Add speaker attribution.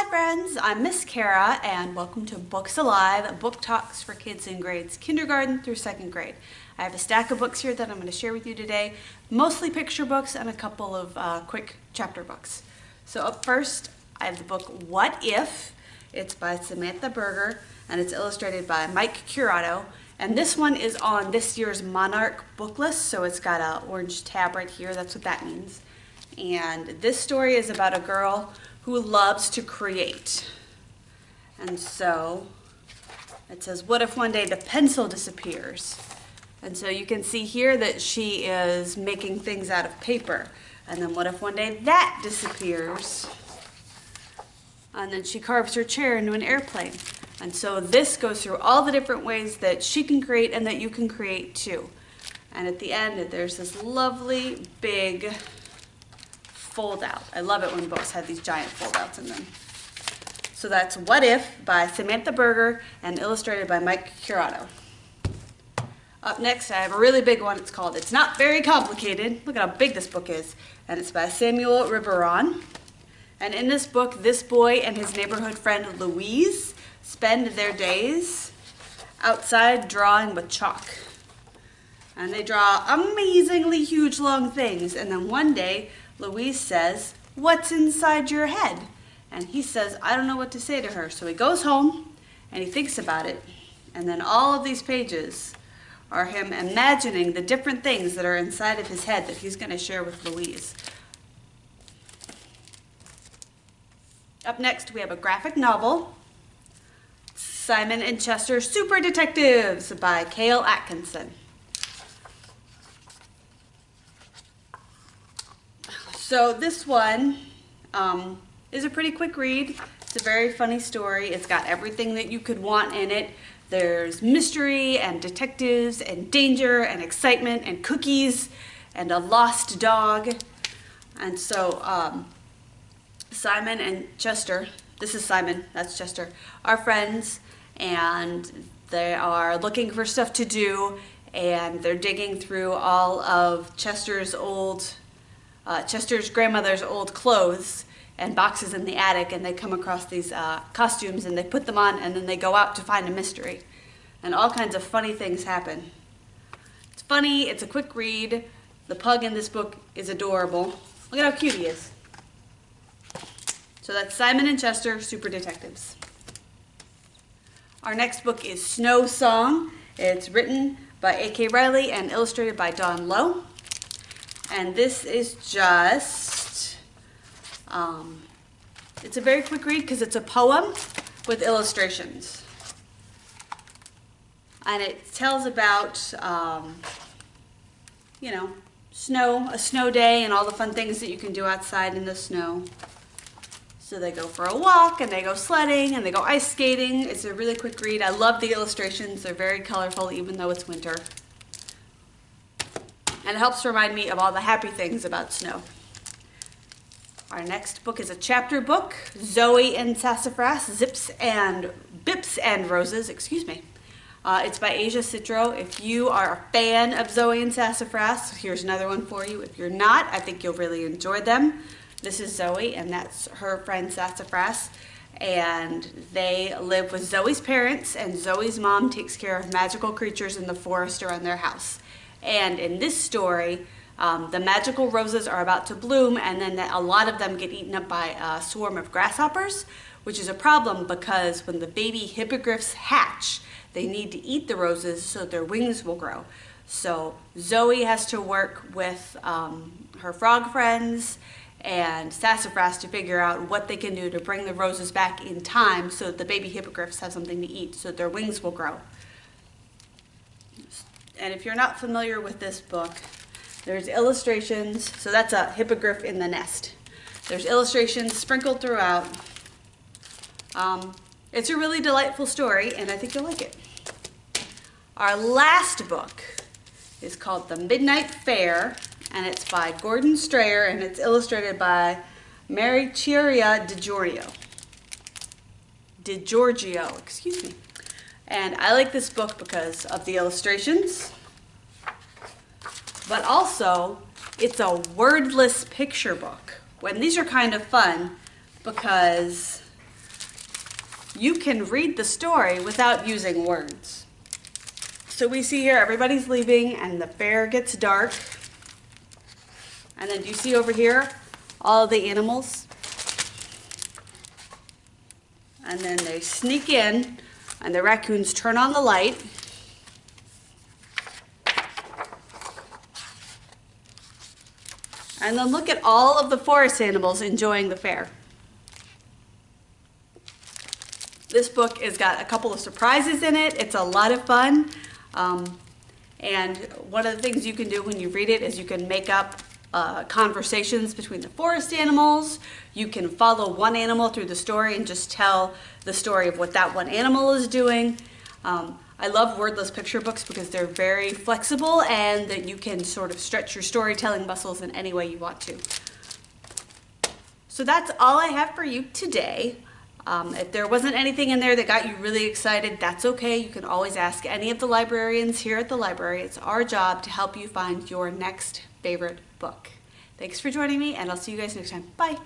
Speaker 1: Hi friends, I'm Miss Kara and welcome to Books Alive, book talks for kids in grades kindergarten through 2nd grade. I have a stack of books here that I'm going to share with you today, mostly picture books and a couple of quick chapter books. So up first, I have the book What If? It's by Samantha Berger and it's illustrated by Mike Curato. And this one is on this year's Monarch book list, so it's got an orange tab right here, that's what that means. And this story is about a girl who loves to create. And so it says, what if one day the pencil disappears? And so you can see here that she is making things out of paper. And then what if one day that disappears? And then she carves her chair into an airplane. And so this goes through all the different ways that she can create and that you can create too. And at the end, there's this lovely big fold out. I love it when books have these giant fold outs in them. So that's What If by Samantha Berger and illustrated by Mike Curato. Up next, I have a really big one. It's called It's Not Very Complicated. Look at how big this book is. And it's by Samuel Riberon. And in this book, this boy and his neighborhood friend Louise spend their days outside drawing with chalk. And they draw amazingly huge long things. And then one day, Louise says, "What's inside your head?" And he says, "I don't know what to say to her." So he goes home and he thinks about it. And then all of these pages are him imagining the different things that are inside of his head that he's going to share with Louise. Up next, we have a graphic novel, Simon and Chester Super Detectives by Cale Atkinson. So this one is a pretty quick read. It's a very funny story. It's got everything that you could want in it. There's mystery and detectives and danger and excitement and cookies and a lost dog. And so Simon and Chester, this is Simon, that's Chester, are friends and they are looking for stuff to do and they're digging through all of Chester's grandmother's old clothes and boxes in the attic, and they come across these costumes and they put them on and then they go out to find a mystery. And all kinds of funny things happen. It's funny, it's a quick read. The pug in this book is adorable. Look at how cute he is. So that's Simon and Chester Super Detectives. Our next book is Snow Song. It's written by A.K. Riley and illustrated by Dawn Lowe. And this is just, it's a very quick read because it's a poem with illustrations. And it tells about, snow, a snow day and all the fun things that you can do outside in the snow. So they go for a walk and they go sledding and they go ice skating. It's a really quick read. I love the illustrations. They're very colorful even though it's winter. And it helps to remind me of all the happy things about snow. Our next book is a chapter book, Zoe and Sassafras, Bips and Roses, excuse me. It's by Asia Citro. If you are a fan of Zoe and Sassafras, here's another one for you. If you're not, I think you'll really enjoy them. This is Zoe, and that's her friend Sassafras. And they live with Zoe's parents, and Zoe's mom takes care of magical creatures in the forest around their house. And in this story, the magical roses are about to bloom and then a lot of them get eaten up by a swarm of grasshoppers, which is a problem because when the baby hippogriffs hatch, they need to eat the roses so their wings will grow. So Zoe has to work with her frog friends and Sassafras to figure out what they can do to bring the roses back in time so that the baby hippogriffs have something to eat so that their wings will grow. And if you're not familiar with this book, there's illustrations. So that's a hippogriff in the nest. There's illustrations sprinkled throughout. It's a really delightful story, and I think you'll like it. Our last book is called The Midnight Fair, and it's by Gordon Strayer, and it's illustrated by Mary Chiria DiGiorgio, excuse me. And I like this book because of the illustrations, but also it's a wordless picture book. And these are kind of fun because you can read the story without using words. So we see here everybody's leaving and the fair gets dark. And then do you see over here all the animals? And then they sneak in and the raccoons turn on the light. And then look at all of the forest animals enjoying the fair. This book has got a couple of surprises in it. It's a lot of fun. And one of the things you can do when you read it is you can make up conversations between the forest animals. You can follow one animal through the story and just tell the story of what that one animal is doing. I love wordless picture books because they're very flexible and that you can sort of stretch your storytelling muscles in any way you want to. So that's all I have for you today. If there wasn't anything in there that got you really excited, that's okay. You can always ask any of the librarians here at the library. It's our job to help you find your next favorite book. Thanks for joining me, and I'll see you guys next time. Bye.